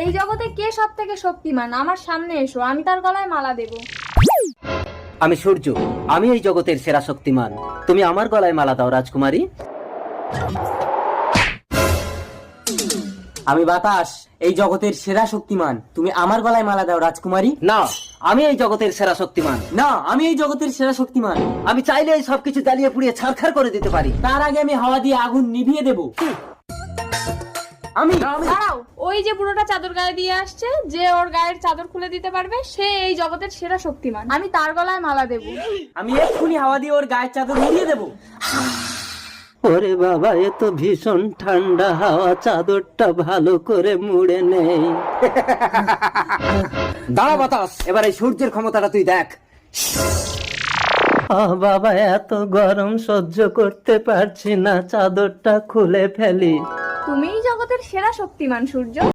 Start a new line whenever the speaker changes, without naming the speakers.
এই জগতে কে সব থেকে শক্তিমান? আমার সামনে এসো, আমি তার গলায় মালা দেব।
আমি সূর্য, আমি এই জগতের সেরা শক্তিমান। তুমি আমার গলায় মালা দাও রাজকুমারী।
আমি বাতাস, এই জগতের সেরা শক্তিমান। তুমি আমার গলায় মালা দাও রাজকুমারী।
না, আমি এই জগতের সেরা শক্তিমান।
না, আমি এই জগতের সেরা শক্তিমান।
আমি চাইলে এই সবকিছু জ্বালিয়ে পুড়িয়ে ছারখার করে দিতে পারি।
তার আগে আমি হাওয়া দিয়ে আগুন নিভিয়ে দেব। আমি
দাঁড়াও, ওই যে বুড়োটা চাদর গায়ে দিয়ে আসছে, যে ওর গায়ের চাদর খুলে দিতে পারবে সে এই জগতের সেরা শক্তিমান। আমি তার গলায় মালা দেব।
আমি এক্ষুনি হাওয়া দিয়ে ওর গায়ের চাদর উড়িয়ে দেব।
ওরে বাবা, এ তো ভীষণ ঠান্ডা হাওয়া, চাদরটা ভালো করে মুড়ে নেই। দাঁড়া বাতাস, এবার এই সূর্যের ক্ষমতাটা তুই দেখ। বাবা, এত গরম সহ্য করতে পারছি না, চাদরটা খুলে ফেলি।
তুমিই জগতের সেরা শক্তিমান সূর্য।